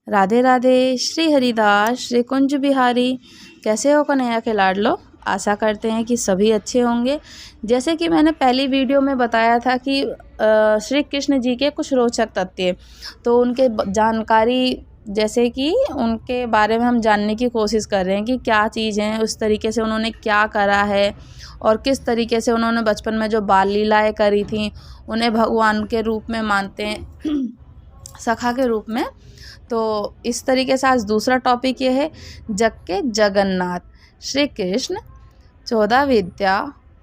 राधे राधे। श्री हरिदास श्री कुंज बिहारी। कैसे हो कन्हैया के लाडलो? आशा करते हैं कि सभी अच्छे होंगे। जैसे कि मैंने पहली वीडियो में बताया था कि श्री कृष्ण जी के कुछ रोचक तथ्य, तो उनके जानकारी जैसे कि उनके बारे में हम जानने की कोशिश कर रहे हैं कि क्या चीज़ हैं, उस तरीके से उन्होंने क्या करा है और किस तरीके से उन्होंने बचपन में जो बाल लीलाएँ करी थी उन्हें भगवान के रूप में मानते हैं, सखा के रूप में। तो इस तरीके से आज दूसरा टॉपिक ये है जग के जगन्नाथ। श्री कृष्ण 14 विद्या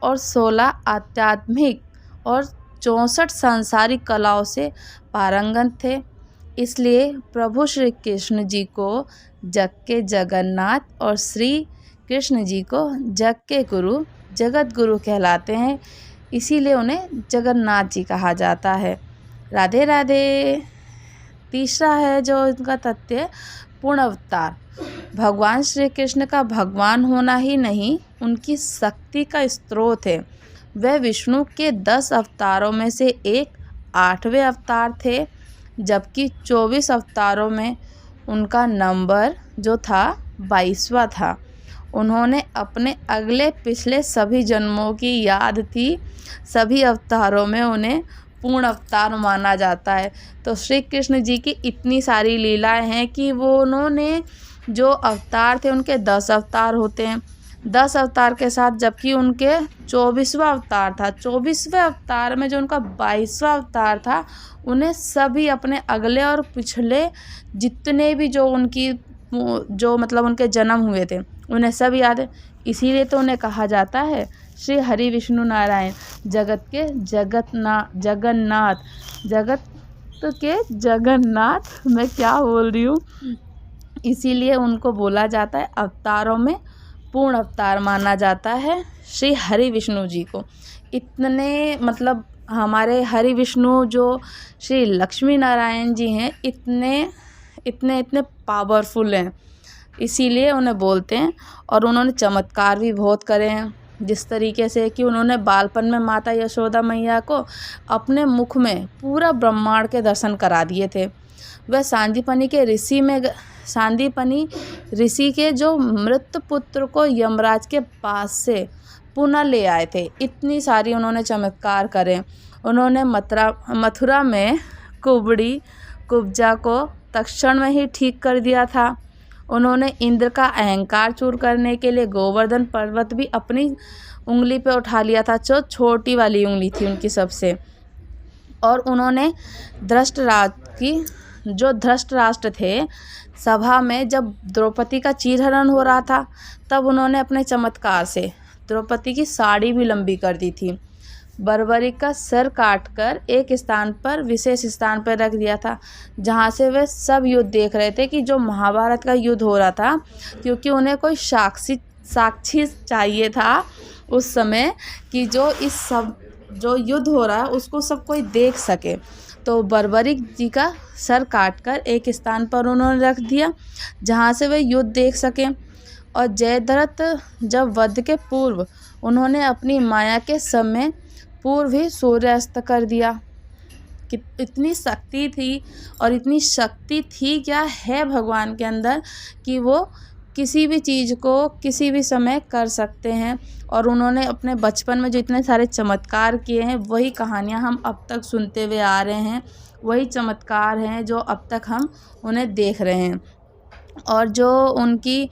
और 16 आध्यात्मिक और 64 सांसारिक कलाओं से पारंगत थे। इसलिए प्रभु श्री कृष्ण जी को जग के जगन्नाथ और श्री कृष्ण जी को जग के गुरु, जगत गुरु कहलाते हैं। इसीलिए उन्हें जगन्नाथ जी कहा जाता है। राधे राधे। तीसरा है जो इनका तथ्य, पूर्ण अवतार। भगवान श्री कृष्ण का भगवान होना ही नहीं, उनकी शक्ति का स्रोत है। वह विष्णु के 10 अवतारों में से एक 8वें अवतार थे, जबकि 24 अवतारों में उनका नंबर जो था 22वां था। उन्होंने अपने अगले पिछले सभी जन्मों की याद थी। सभी अवतारों में उन्हें पूर्ण अवतार माना जाता है। तो श्री कृष्ण जी की इतनी सारी लीलाएं हैं कि वो उन्होंने जो अवतार थे उनके 10 अवतार होते हैं, 10 अवतार के साथ, जबकि उनके 24वां अवतार था। 24वें अवतार में जो उनका 22वां अवतार था, उन्हें सभी अपने अगले और पिछले जितने भी जो उनकी जो मतलब उनके जन्म हुए थे उन्हें सब याद है। इसीलिए तो उन्हें कहा जाता है श्री हरि विष्णु नारायण, जगत के जगन्नाथ, जगत के जगन्नाथ। मैं क्या बोल रही हूँ। इसीलिए उनको बोला जाता है, अवतारों में पूर्ण अवतार माना जाता है श्री हरि विष्णु जी को। इतने मतलब हमारे हरि विष्णु जो श्री लक्ष्मी नारायण जी हैं, इतने इतने इतने पावरफुल हैं, इसीलिए उन्हें बोलते हैं। और उन्होंने चमत्कार भी बहुत करे हैं, जिस तरीके से कि उन्होंने बालपन में माता यशोदा मैया को अपने मुख में पूरा ब्रह्मांड के दर्शन करा दिए थे। वह सांदीपनी ऋषि के जो मृत पुत्र को यमराज के पास से पुनः ले आए थे। इतनी सारी उन्होंने चमत्कार करे। उन्होंने मथुरा में कुब्जा को तत्क्षण में ही ठीक कर दिया था। उन्होंने इंद्र का अहंकार चूर करने के लिए गोवर्धन पर्वत भी अपनी उंगली पे उठा लिया था, जो छोटी वाली उंगली थी उनकी सबसे। और उन्होंने धृतराष्ट्र थे, सभा में जब द्रौपदी का चीरहरण हो रहा था, तब उन्होंने अपने चमत्कार से द्रौपदी की साड़ी भी लंबी कर दी थी। बर्बरिक का सर काटकर एक स्थान पर, विशेष स्थान पर रख दिया था, जहाँ से वे सब युद्ध देख रहे थे कि जो महाभारत का युद्ध हो रहा था, क्योंकि उन्हें कोई साक्षी चाहिए था उस समय कि जो युद्ध हो रहा है उसको सब कोई देख सके। तो बर्बरिक जी का सर काटकर एक स्थान पर उन्होंने रख दिया, जहाँ से वे युद्ध देख सकें। और जयद्रथ जब वध के पूर्व उन्होंने अपनी माया के समय पूर्व ही सूर्यास्त कर दिया। कि इतनी शक्ति थी, और इतनी शक्ति थी क्या है भगवान के अंदर कि वो किसी भी चीज़ को किसी भी समय कर सकते हैं। और उन्होंने अपने बचपन में जो इतने सारे चमत्कार किए हैं, वही कहानियाँ हम अब तक सुनते हुए आ रहे हैं, वही चमत्कार हैं जो अब तक हम उन्हें देख रहे हैं। और जो उनकी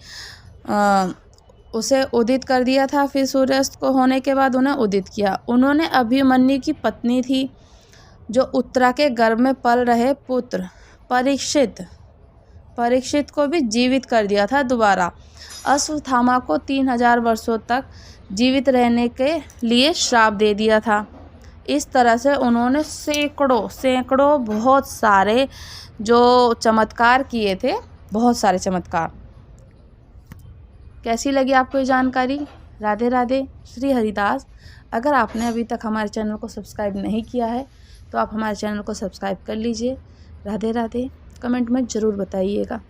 उसे उदित कर दिया था, फिर सूर्यास्त को होने के बाद उन्हें उदित किया। उन्होंने अभिमन्यु की पत्नी थी, जो उत्तरा के गर्भ में पल रहे पुत्र परीक्षित को भी जीवित कर दिया था दोबारा। अश्वत्थामा को 3000 वर्षों तक जीवित रहने के लिए श्राप दे दिया था। इस तरह से उन्होंने सैकड़ों बहुत सारे जो चमत्कार किए थे, बहुत सारे चमत्कार। कैसी लगी आपको ये जानकारी? राधे राधे। श्री हरिदास। अगर आपने अभी तक हमारे चैनल को सब्सक्राइब नहीं किया है तो आप हमारे चैनल को सब्सक्राइब कर लीजिए। राधे राधे। कमेंट में ज़रूर बताइएगा।